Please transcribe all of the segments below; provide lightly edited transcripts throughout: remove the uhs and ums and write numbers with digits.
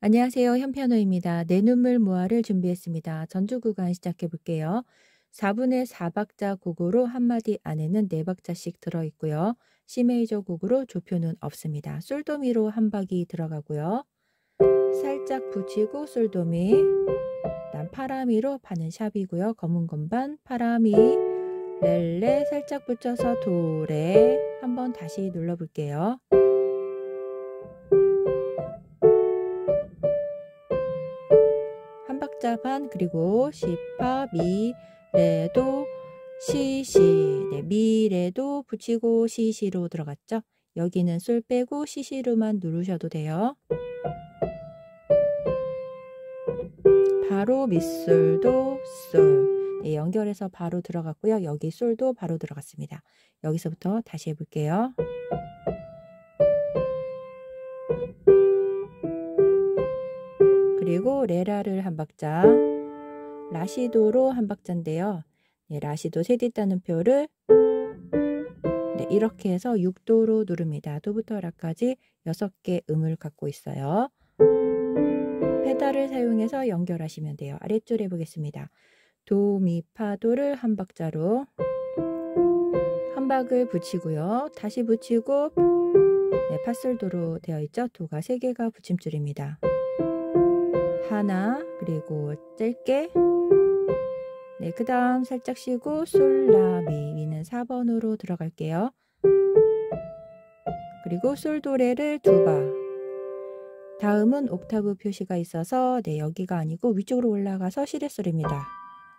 안녕하세요. 현편호입니다. 내 눈물 모아를 준비했습니다. 전주 구간 시작해 볼게요. 4분의 4박자 곡으로 한 마디 안에는 4박자씩 들어있고요. C 메이저 곡으로 조표는 없습니다. 솔도미로 한 박이 들어가고요. 살짝 붙이고 솔도미, 그다음 파라미로 파는 샵이고요. 검은 건반, 파라미, 렐레 살짝 붙여서 도레 한번 다시 눌러볼게요. 한 박자 반, 그리고 시파, 미, 레도, 시시, 네, 미, 레도 붙이고 시시로 들어갔죠. 여기는 솔 빼고 시시로만 누르셔도 돼요. 바로 밑솔도 솔, 네, 연결해서 바로 들어갔고요. 여기 솔도 바로 들어갔습니다. 여기서부터 다시 해볼게요. 그리고 레라를 한 박자, 라시도로 한 박자인데요. 네, 라시도 세디 따는표를 네, 이렇게 해서 6도로 누릅니다. 도부터 라까지 6개 음을 갖고 있어요. 페달을 사용해서 연결하시면 돼요. 아랫줄 해보겠습니다. 도, 미, 파, 도를 한 박자로 한 박을 붙이고요. 다시 붙이고 네, 파솔도로 되어 있죠. 도가 3개가 붙임줄입니다. 하나, 그리고 짧게, 네, 그 다음 살짝 쉬고 솔, 라, 미, 미는 4번으로 들어갈게요. 그리고 솔, 도, 레를 2박. 다음은 옥타브 표시가 있어서 네, 여기가 아니고 위쪽으로 올라가서 시레솔입니다.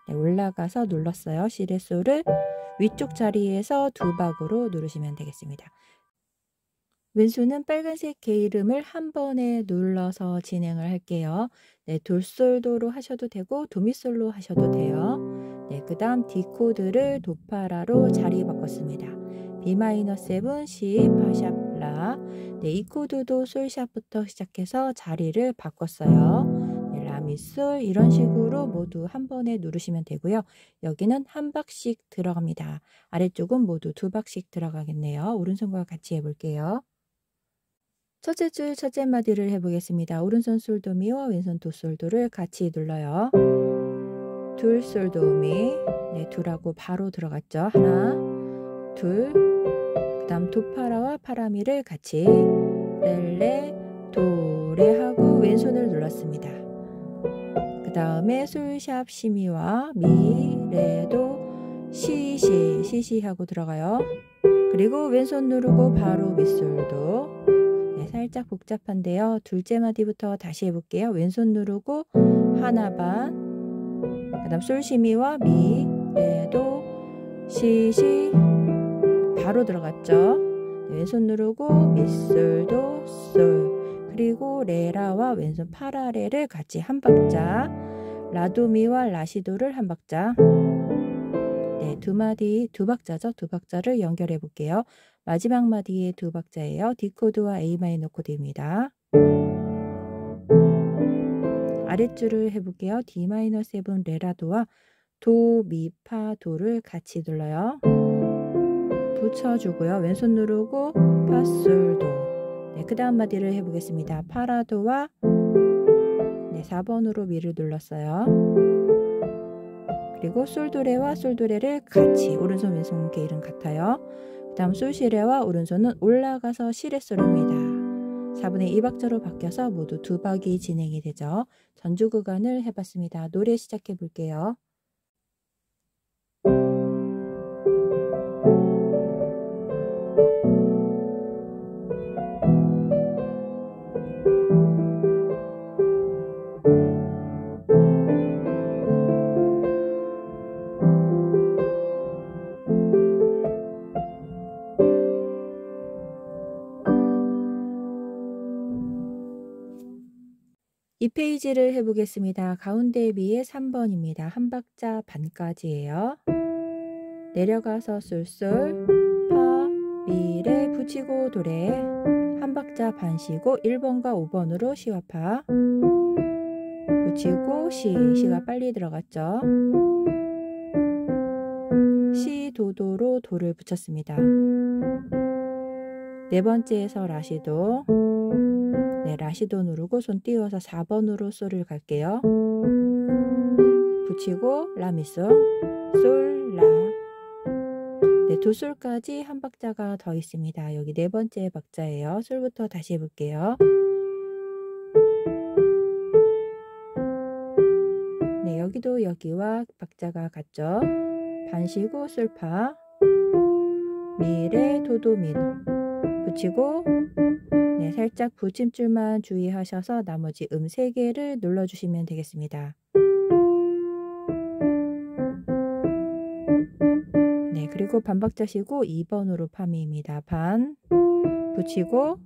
네, 올라가서 눌렀어요. 시레솔을 위쪽 자리에서 2박으로 누르시면 되겠습니다. 왼손은 빨간색 개 이름을 한 번에 눌러서 진행을 할게요. 네, 돌솔도로 하셔도 되고 도미솔로 하셔도 돼요. 네, 그 다음 D 코드를 도파라로 자리 바꿨습니다. B-7, C, 파샵, 라. 네, 이 코드도 솔샵부터 시작해서 자리를 바꿨어요. 네, 라미솔 이런 식으로 모두 한 번에 누르시면 되고요. 여기는 한 박씩 들어갑니다. 아래쪽은 모두 2박씩 들어가겠네요. 오른손과 같이 해볼게요. 첫째 줄 첫째 마디를 해보겠습니다. 오른손 솔도미와 왼손 도솔도를 같이 눌러요. 둘 솔도미, 네, 둘하고 바로 들어갔죠. 하나, 둘, 그 다음 도파라와 파라미를 같이 렐레, 도레 하고 왼손을 눌렀습니다. 그 다음에 솔샵 시미와 미, 레도, 시시, 시시 하고 들어가요. 그리고 왼손 누르고 바로 밑솔도. 살짝 복잡한데요. 둘째 마디부터 다시 해볼게요. 왼손 누르고 하나 반, 그 다음 솔시미와 미, 레도, 시시 바로 들어갔죠. 왼손 누르고 밑솔도 솔, 그리고 레라와 왼손 파라레를 같이 한 박자, 라도미와 라시도를 한 박자, 네, 두 마디, 2박자죠. 2박자를 연결해 볼게요. 마지막 마디에 2박자예요. D 코드와 A 마이너 코드입니다. 아랫줄을 해볼게요. D-7 레라도와 도, 미, 파, 도를 같이 눌러요. 붙여주고요. 왼손 누르고 파, 솔, 도. 네, 그 다음 마디를 해보겠습니다. 파라도와 네, 4번으로 미를 눌렀어요. 그리고 솔도레와 솔도레를 같이 오른손 왼손 게일은 같아요. 그 다음 솔시레와 오른손은 올라가서 시레솔입니다. 4분의 2박자로 바뀌어서 모두 2박이 진행이 되죠. 전주 구간을 해봤습니다. 노래 시작해 볼게요. 이 페이지를 해보겠습니다. 가운데 비에 3번입니다. 한 박자 반까지예요. 내려가서 솔솔, 파, 미레 붙이고 도레 한 박자 반 쉬고 1번과 5번으로 시와 파 붙이고 시, 시가 빨리 들어갔죠. 시, 도도로 도를 붙였습니다. 네 번째에서 라시도, 네, 라시도 누르고 손 띄워서 4번으로 솔을 갈게요. 붙이고 라미솔, 솔, 라. 네, 두 솔까지 한 박자가 더 있습니다. 여기 네 번째 박자예요. 솔부터 다시 해볼게요. 네, 여기도 여기와 박자가 같죠. 반시고 솔파, 미레, 도도, 미노. 붙이고 네, 살짝 붙임줄만 주의하셔서 나머지 3개를 눌러주시면 되겠습니다. 네, 그리고 반박자 쉬고 2번으로 파미입니다. 반, 붙이고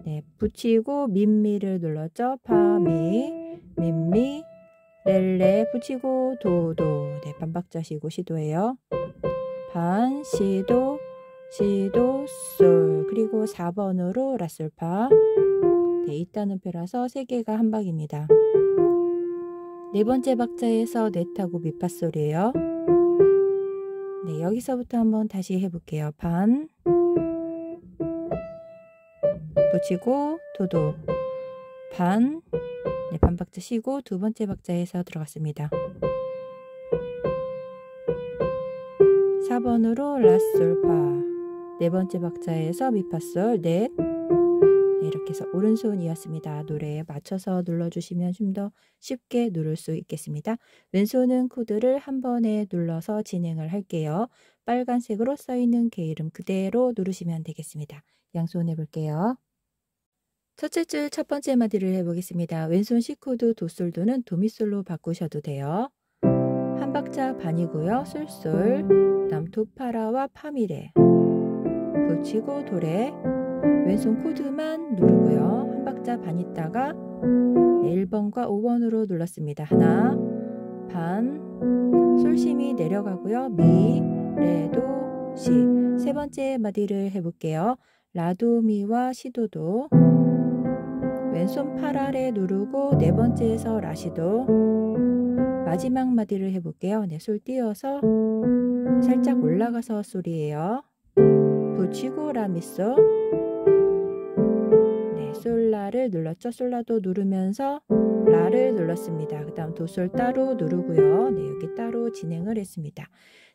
네, 붙이고 민미를 눌렀죠. 파미, 민미, 렐레, 붙이고 도도. 네, 반박자 쉬고 시도해요. 반, 시도, 시도, 솔. 그리고 4번으로 라솔파. 네, 이따는 펴라서 3개가 한 박입니다. 네 번째 박자에서 넷하고 미파솔이에요. 네, 여기서부터 한번 다시 해볼게요. 반, 붙이고 도도, 반, 네, 반박자 쉬고 두 번째 박자에서 들어갔습니다. 4번으로 라솔파, 네 번째 박자에서 미파솔, 넷. 네, 이렇게 해서 오른손이었습니다. 노래에 맞춰서 눌러주시면 좀 더 쉽게 누를 수 있겠습니다. 왼손은 코드를 한 번에 눌러서 진행을 할게요. 빨간색으로 써있는 개 이름 그대로 누르시면 되겠습니다. 양손 해볼게요. 첫째 줄 첫 번째 마디를 해보겠습니다. 왼손 C코드 도솔도는 도미솔로 바꾸셔도 돼요. 한 박자 반이고요. 솔솔, 그 다음 도파라와 파미레, 붙이고 도레, 왼손 코드만 누르고요. 한 박자 반 있다가 1번과 5번으로 눌렀습니다. 하나, 반, 솔심이 내려가고요. 미, 레도, 시. 세 번째 마디를 해볼게요. 라도미와 시도도. 왼손 파라레 누르고 네 번째에서 라시도. 마지막 마디를 해볼게요. 네, 솔 띄어서 살짝 올라가서 솔이에요. 붙이고 라미솔. 네, 솔라를 눌렀죠. 솔라도 누르면서 라를 눌렀습니다. 그 다음 도솔 따로 누르고요. 네, 여기 따로 진행을 했습니다.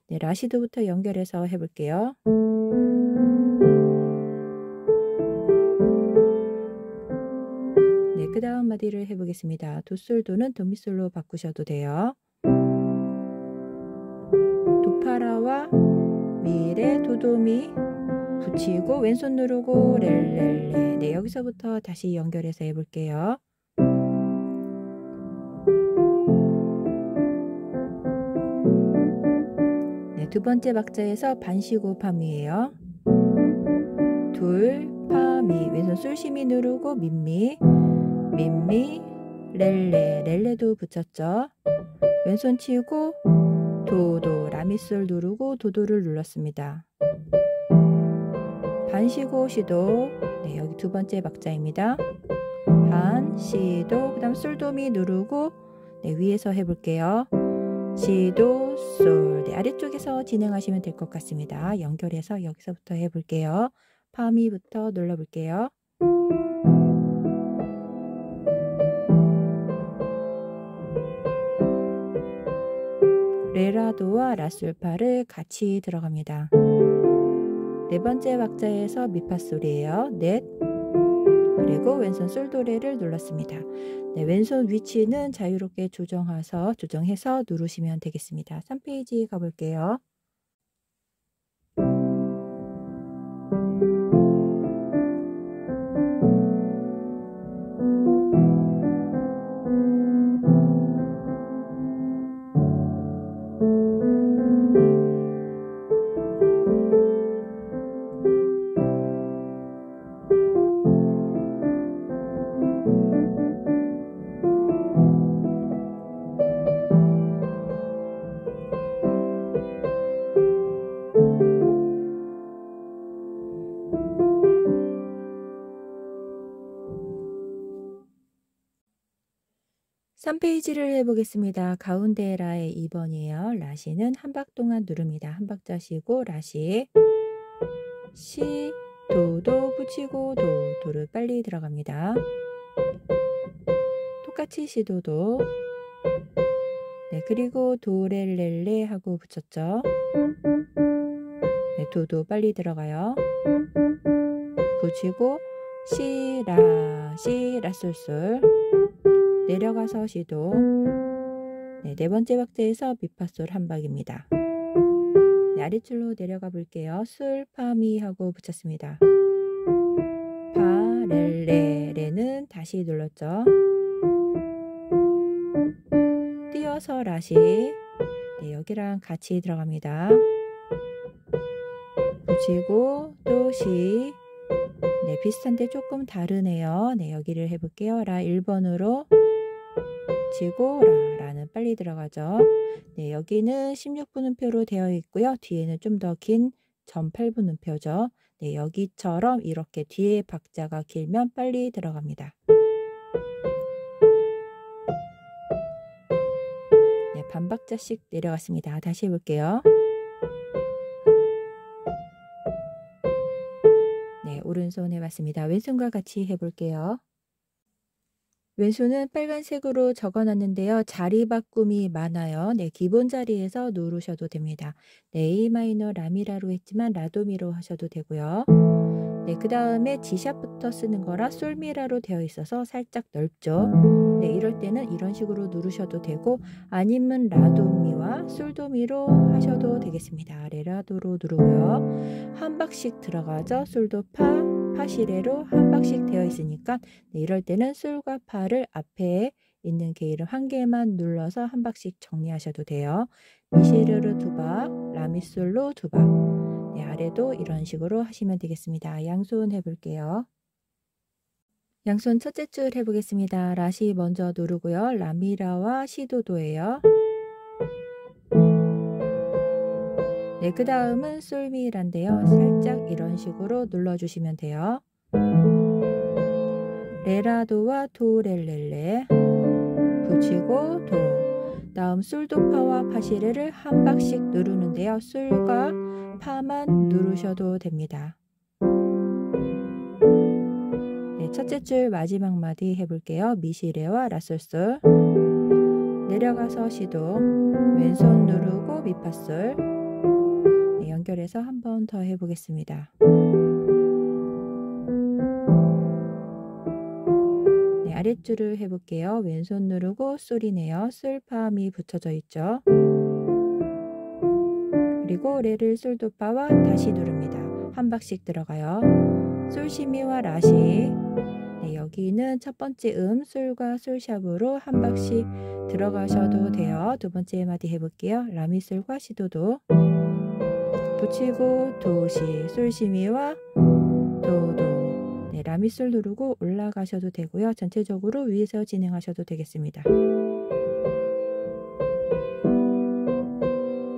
네, 라시도부터 연결해서 해볼게요. 네, 그 다음 마디를 해보겠습니다. 도솔도는 도미솔로 바꾸셔도 돼요. 도파라와 미레, 도도미, 붙이고 왼손 누르고 렐렐레. 네, 여기서부터 다시 연결해서 해볼게요. 네, 두 번째 박자에서 반시고 파미예요. 둘, 파미, 왼손 솔시미 누르고 민미, 민미, 렐레, 렐레도 붙였죠. 왼손 치고 도도, 라미솔 누르고 도도를 눌렀습니다. 반시고 시도. 네, 여기 두 번째 박자입니다. 반, 시도, 그 다음 솔도미 누르고 네, 위에서 해볼게요. 시도, 솔. 네, 아래쪽에서 진행하시면 될 것 같습니다. 연결해서 여기서부터 해볼게요. 파미부터 눌러볼게요. 레라도와 라솔파를 같이 들어갑니다. 네 번째 박자에서 미파솔이에요. 넷. 그리고 왼손 솔도레를 눌렀습니다. 네, 왼손 위치는 자유롭게 조정해서 누르시면 되겠습니다. 3페이지 가볼게요. (3페이지를) 해보겠습니다. 가운데 라의 2번이에요. 라시는 한 박 동안 누릅니다. 한 박자 쉬고 라시, 시, 도도 붙이고 도를 빨리 들어갑니다. 똑같이 시도도. 네, 그리고 도렐렐레 하고 붙였죠. 네, 도도 빨리 들어가요. 붙이고 시라솔솔. 내려가서 시도. 네, 네 번째 박자에서 미파솔 한 박입니다. 네, 아래줄로 내려가 볼게요. 솔, 파, 미 하고 붙였습니다. 파, 레는 다시 눌렀죠. 띄어서 라시. 네, 여기랑 같이 들어갑니다. 붙이고 또 시. 네, 비슷한데 조금 다르네요. 네, 여기를 해볼게요. 라 1번으로 붙이고 라는 빨리 들어가죠. 네, 여기는 16분음표로 되어 있고요. 뒤에는 좀 더 긴 점 8분음표죠. 네, 여기처럼 이렇게 뒤에 박자가 길면 빨리 들어갑니다. 네, 반 박자씩 내려갔습니다. 다시 해볼게요. 네, 오른손 해봤습니다. 왼손과 같이 해볼게요. 왼손은 빨간색으로 적어놨는데요. 자리 바꿈이 많아요. 네, 기본 자리에서 누르셔도 됩니다. 네, A 마이너 라미라로 했지만 라도미로 하셔도 되고요. 네, 그 다음에 G샵부터 쓰는 거라 솔미라로 되어 있어서 살짝 넓죠. 네, 이럴 때는 이런 식으로 누르셔도 되고 아니면 라도미와 솔도미로 하셔도 되겠습니다. 레라도로 누르고요. 한 박씩 들어가죠. 솔도 파시레로 한 박씩 되어 있으니까 네, 이럴 때는 솔과 파를 앞에 있는 게일을 한 개만 눌러서 한 박씩 정리하셔도 돼요. 미시르르 두 박, 라미솔로 두 박. 네, 아래도 이런 식으로 하시면 되겠습니다. 양손 해볼게요. 양손 첫째 줄 해보겠습니다. 라시 먼저 누르고요. 라미라와 시도도예요. 네, 그 다음은 솔미란데요. 살짝 이런 식으로 눌러주시면 돼요. 레라도와 도렐렐레 붙이고 도. 다음 솔도파와 파시레를 한 박씩 누르는데요. 솔과 파만 누르셔도 됩니다. 네, 첫째 줄 마지막 마디 해볼게요. 미시레와 라솔솔. 내려가서 시도. 왼손 누르고 미파솔. 네, 연결해서 한 번 더 해보겠습니다. 네, 아랫줄을 해볼게요. 왼손 누르고 솔이네요. 솔, 파, 미 붙여져 있죠. 그리고 레를 솔도파와 다시 누릅니다. 한 박씩 들어가요. 솔, 시미와 라시. 네, 여기는 첫 번째 솔과 솔샵으로 한 박씩 들어가셔도 돼요. 두 번째 마디 해볼게요. 라미솔과 시도도. 붙이고 도시, 솔시미와 도도. 네, 라미솔 누르고 올라가셔도 되고요. 전체적으로 위에서 진행하셔도 되겠습니다.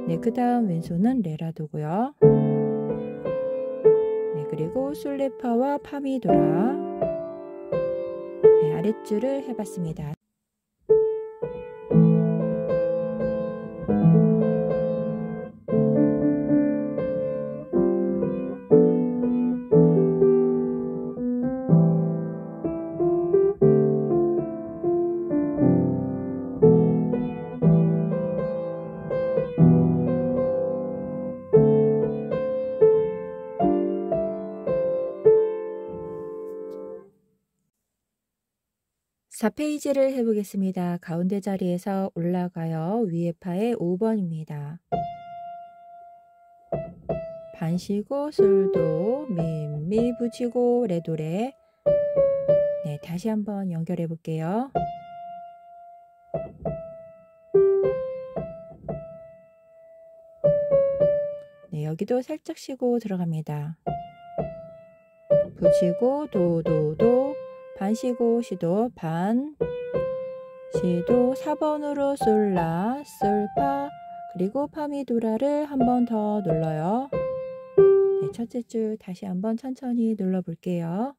네, 그 다음 왼손은 레라도고요. 네, 그리고 솔레파와 파미도라. 네, 아랫줄을 해봤습니다. 사 페이지를 해보겠습니다. 가운데 자리에서 올라가요. 위에 파에 5번입니다. 반 쉬고 솔도 미 붙이고 레도레. 네, 다시 한번 연결해 볼게요. 네, 여기도 살짝 쉬고 들어갑니다. 붙이고 도도도 반 쉬고 시도 반 시도 4번으로 솔라 솔파 그리고 파미도라를 한 번 더 눌러요. 네, 첫째 줄 다시 한번 천천히 눌러 볼게요.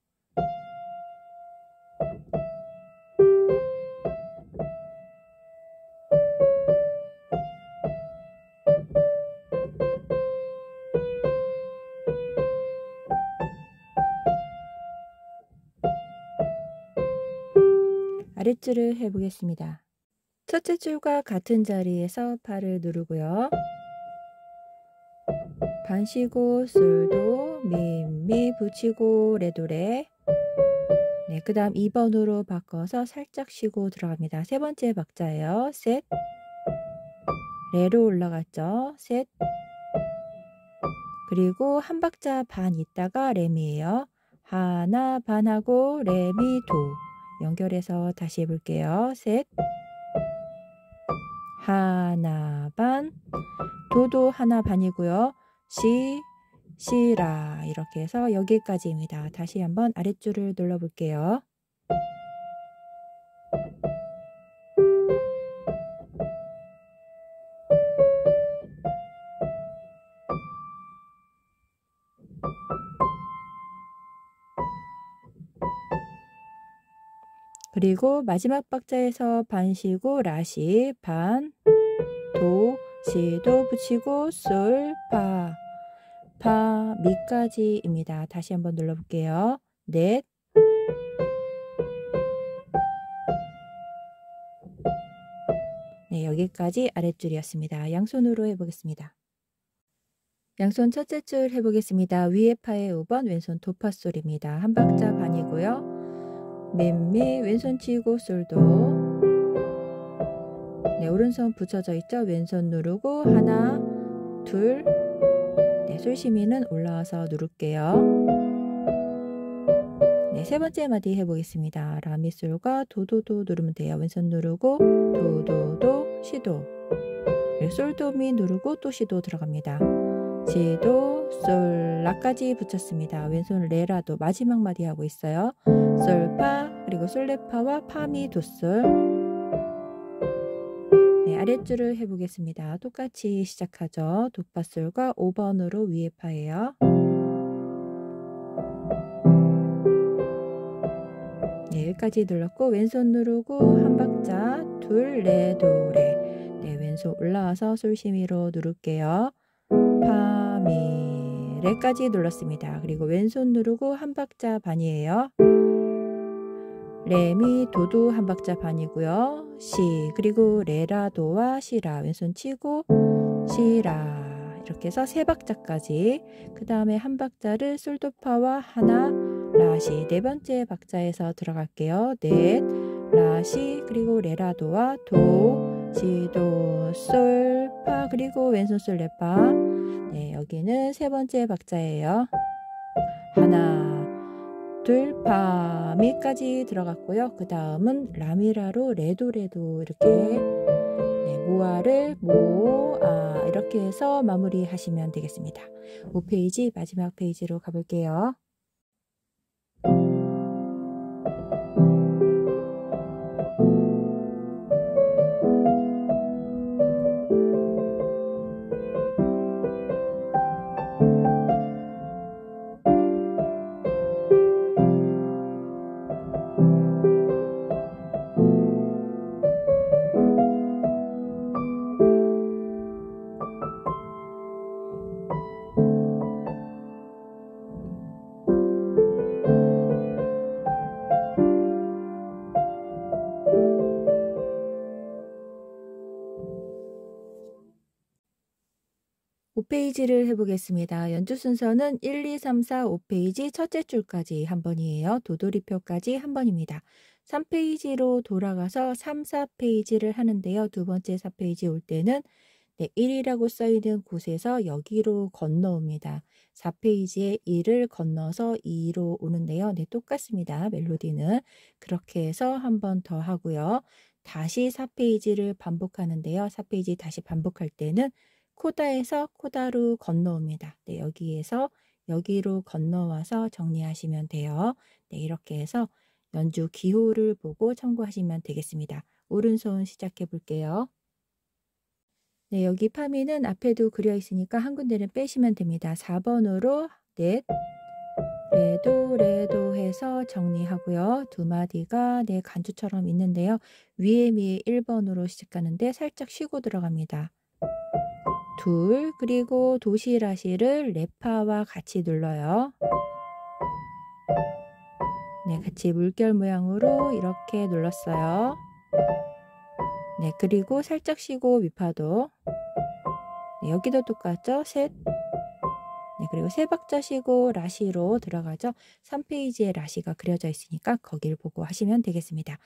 아랫줄을 해보겠습니다. 첫째 줄과 같은 자리에서 파를 누르고요. 반 쉬고 솔도 미 붙이고 레도레. 네, 그 다음 2번으로 바꿔서 살짝 쉬고 들어갑니다. 세 번째 박자예요. 셋, 레로 올라갔죠. 셋, 그리고 한 박자 반 있다가 레미예요. 하나 반하고 레미 도 연결해서 다시 해볼게요. 셋, 하나 반, 도도 하나 반이고요. 시라 이렇게 해서 여기까지입니다. 다시 한번 아랫줄을 눌러볼게요. 그리고 마지막 박자에서 반 쉬고 라시 반, 도, 시도 붙이고 솔, 파, 미까지입니다. 다시 한번 눌러볼게요. 넷, 네, 여기까지 아랫줄이었습니다. 양손으로 해보겠습니다. 양손 첫째 줄 해보겠습니다. 위에 파의 5번 왼손 도파솔입니다. 한 박자 반이고요. 미 왼손 치고 솔도. 네, 오른손 붙여져 있죠. 왼손 누르고 하나, 둘, 네, 솔시미는 올라와서 누를게요. 네, 세 번째 마디 해보겠습니다. 라미솔과 도도도 누르면 돼요. 왼손 누르고 도도도 시도. 솔도미 누르고 또 시도 들어갑니다. 시도 솔 라까지 붙였습니다. 왼손 레라도 마지막 마디 하고 있어요. 솔파 그리고 솔레파와 파미 도솔. 네, 아랫줄을 해보겠습니다. 똑같이 시작하죠. 도파솔과 5번으로 위에 파예요. 네, 여기까지 눌렀고 왼손 누르고 한 박자 둘, 레, 도, 레. 네, 왼손 올라와서 솔시미로 누를게요. 파, 미, 레까지 눌렀습니다. 그리고 왼손 누르고 한 박자 반이에요. 레, 미, 도도 한 박자 반이고요. 시, 그리고 레라, 도와 시라 왼손 치고 시라 이렇게 해서 세 박자까지. 그 다음에 한 박자를 솔도파와 하나, 라시 네 번째 박자에서 들어갈게요. 넷, 라시 그리고 레라도와 도, 시도, 솔, 파 그리고 왼손 솔, 레파. 네, 여기는 세 번째 박자예요. 하나, 둘, 파, 미까지 들어갔고요. 그 다음은 라미라로 레도 이렇게 네, 모아를 모아 이렇게 해서 마무리 하시면 되겠습니다. 5페이지 마지막 페이지로 가볼게요. 페이지를 해보겠습니다. 연주 순서는 1, 2, 3, 4, 5페이지 첫째 줄까지 한 번이에요. 도돌이표까지 한 번입니다. 3페이지로 돌아가서 3, 4페이지를 하는데요. 두 번째 4페이지 올 때는 네, 1이라고 써있는 곳에서 여기로 건너옵니다. 4페이지에 1을 건너서 2로 오는데요. 네, 똑같습니다. 멜로디는. 그렇게 해서 한 번 더 하고요. 다시 4페이지를 반복하는데요. 4페이지 다시 반복할 때는 코다에서 코다로 건너옵니다. 네, 여기에서 여기로 건너와서 정리하시면 돼요. 네, 이렇게 해서 연주 기호를 보고 참고하시면 되겠습니다. 오른손 시작해 볼게요. 네, 여기 파미는 앞에도 그려 있으니까 한 군데는 빼시면 됩니다. 4번으로 넷, 레도 해서 정리하고요. 두 마디가 네, 간주처럼 있는데요. 위에 미에 1번으로 시작하는데 살짝 쉬고 들어갑니다. 둘, 그리고 도시라시를 레파와 같이 눌러요. 네, 같이 물결 모양으로 이렇게 눌렀어요. 네, 그리고 살짝 쉬고 밑파도. 네, 여기도 똑같죠? 셋. 네, 그리고 세 박자 쉬고 라시로 들어가죠. 3페이지에 라시가 그려져 있으니까 거기를 보고 하시면 되겠습니다.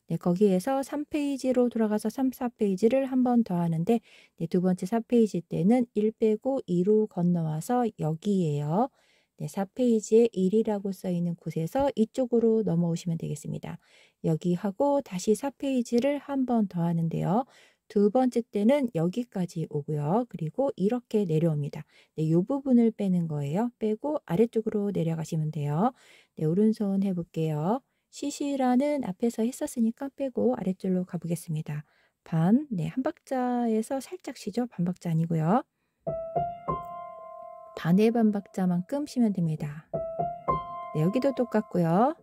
네, 거기에서 3페이지로 돌아가서 3, 4페이지를 한 번 더 하는데 네, 두 번째 4페이지 때는 1 빼고 2로 건너와서 여기에요. 네, 4페이지에 1이라고 써 있는 곳에서 이쪽으로 넘어오시면 되겠습니다. 여기 하고 다시 4페이지를 한 번 더 하는데요. 두 번째 때는 여기까지 오고요. 그리고 이렇게 내려옵니다. 네, 이 부분을 빼는 거예요. 빼고 아래쪽으로 내려가시면 돼요. 네, 오른손 해볼게요. 시시라는 앞에서 했었으니까 빼고 아래쪽으로 가보겠습니다. 반, 네, 한 박자에서 살짝 쉬죠. 반 박자 아니고요. 반의 반 박자만큼 쉬면 됩니다. 네, 여기도 똑같고요.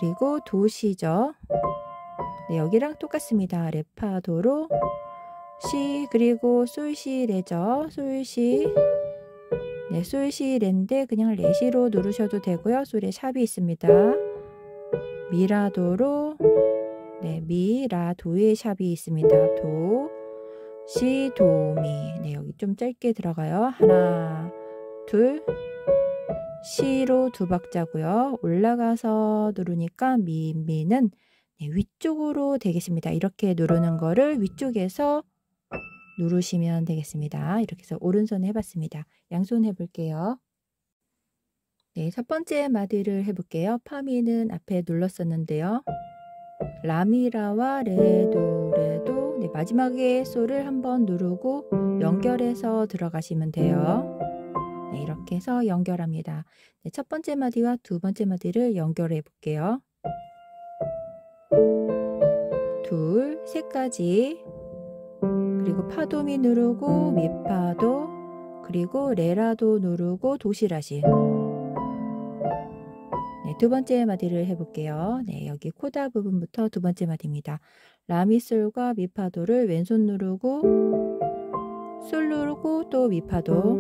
그리고 도시죠. 네, 여기랑 똑같습니다. 레파도로 시 그리고 솔시 레죠. 솔시. 네, 솔시 레인데 그냥 레시로 누르셔도 되고요. 솔에 샵이 있습니다. 미라도로 네, 미라도에 샵이 있습니다. 도, 시, 도, 미. 네, 여기 좀 짧게 들어가요. 하나, 둘, 시로 두 박자고요. 올라가서 누르니까 미는 네, 위쪽으로 되겠습니다. 이렇게 누르는 거를 위쪽에서 누르시면 되겠습니다. 이렇게 해서 오른손 해봤습니다. 양손 해볼게요. 네, 첫 번째 마디를 해볼게요. 파미는 앞에 눌렀었는데요. 라미라와 레도 레도 네, 마지막에 솔을 한번 누르고 연결해서 들어가시면 돼요. 네, 이렇게 해서 연결합니다. 네, 첫 번째 마디와 두 번째 마디를 연결해 볼게요. 둘, 셋까지. 그리고 파도미 누르고 미파도, 그리고 레라도 누르고 도시라시. 네, 두 번째 마디를 해볼게요. 네, 여기 코다 부분부터 두 번째 마디입니다. 라미솔과 미파도를 왼손 누르고 솔 누르고 또 미파도,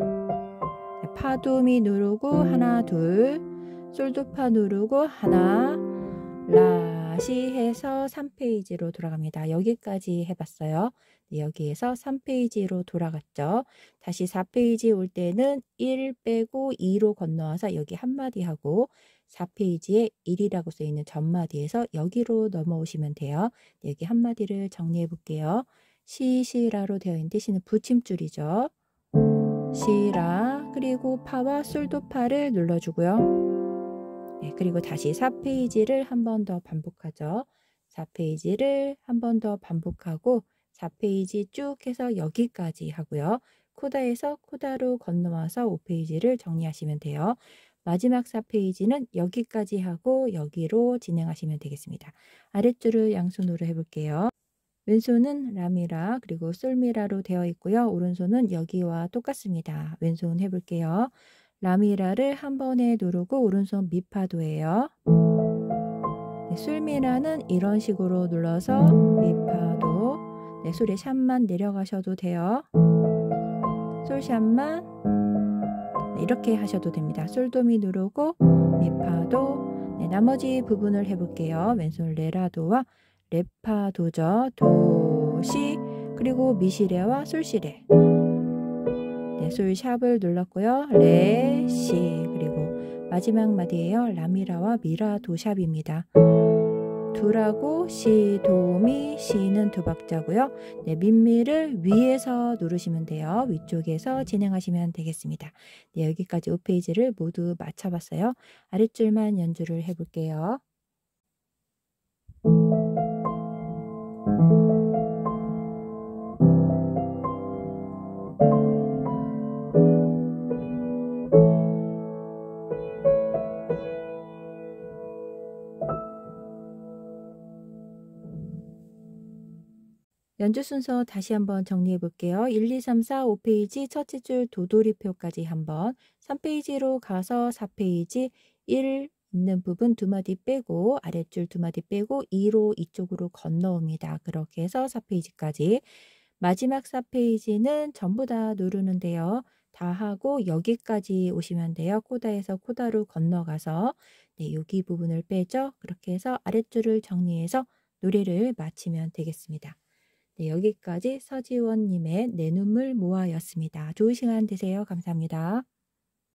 네, 파도미 누르고 하나 둘, 솔도파 누르고 하나, 라시 해서 3페이지로 돌아갑니다. 여기까지 해봤어요. 네, 여기에서 3페이지로 돌아갔죠. 다시 4페이지 올 때는 1 빼고 2로 건너와서 여기 한마디 하고 4페이지에 1이라고 써있는 전마디에서 여기로 넘어오시면 돼요. 네, 여기 한마디를 정리해 볼게요. 시시라로 되어 있는데 시는 붙임줄이죠. 시라 그리고 파와 솔도파를 눌러주고요. 네, 그리고 다시 4페이지를 한 번 더 반복하죠. 4페이지를 한 번 더 반복하고 4페이지 쭉 해서 여기까지 하고요. 코다에서 코다로 건너와서 5페이지를 정리하시면 돼요. 마지막 4페이지는 여기까지 하고 여기로 진행하시면 되겠습니다. 아랫줄을 양손으로 해볼게요. 왼손은 라미라 그리고 솔미라로 되어 있고요. 오른손은 여기와 똑같습니다. 왼손 해볼게요. 라미라를 한 번에 누르고 오른손 미파도예요. 네, 솔미라는 이런 식으로 눌러서 미파도. 네, 솔의 샵만 내려가셔도 돼요. 솔샵만 네, 이렇게 하셔도 됩니다. 솔도미 누르고 미파도. 네, 나머지 부분을 해볼게요. 왼손 레라도와 레파도죠. 도, 시, 그리고 미시레와 솔시레. 네, 솔샵을 눌렀고요. 레, 시, 그리고 마지막 마디예요. 라미라와 미라도 샵입니다. 두라고 시, 도, 미, 시는 두 박자고요. 네, 민미를 위에서 누르시면 돼요. 위쪽에서 진행하시면 되겠습니다. 네, 여기까지 5페이지를 모두 마쳐봤어요. 아랫줄만 연주를 해볼게요. 연주 순서 다시 한번 정리해 볼게요. 1, 2, 3, 4, 5페이지 첫째 줄 도돌이표까지 한번 3페이지로 가서 4페이지 1 있는 부분 두 마디 빼고 아랫줄 두 마디 빼고 2로 이쪽으로 건너옵니다. 그렇게 해서 4페이지까지 마지막 4페이지는 전부 다 누르는데요. 다 하고 여기까지 오시면 돼요. 코다에서 코다로 건너가서 네, 여기 부분을 빼죠. 그렇게 해서 아랫줄을 정리해서 노래를 마치면 되겠습니다. 네, 여기까지 서지원님의 내 눈물 모아였습니다. 좋은 시간 되세요. 감사합니다.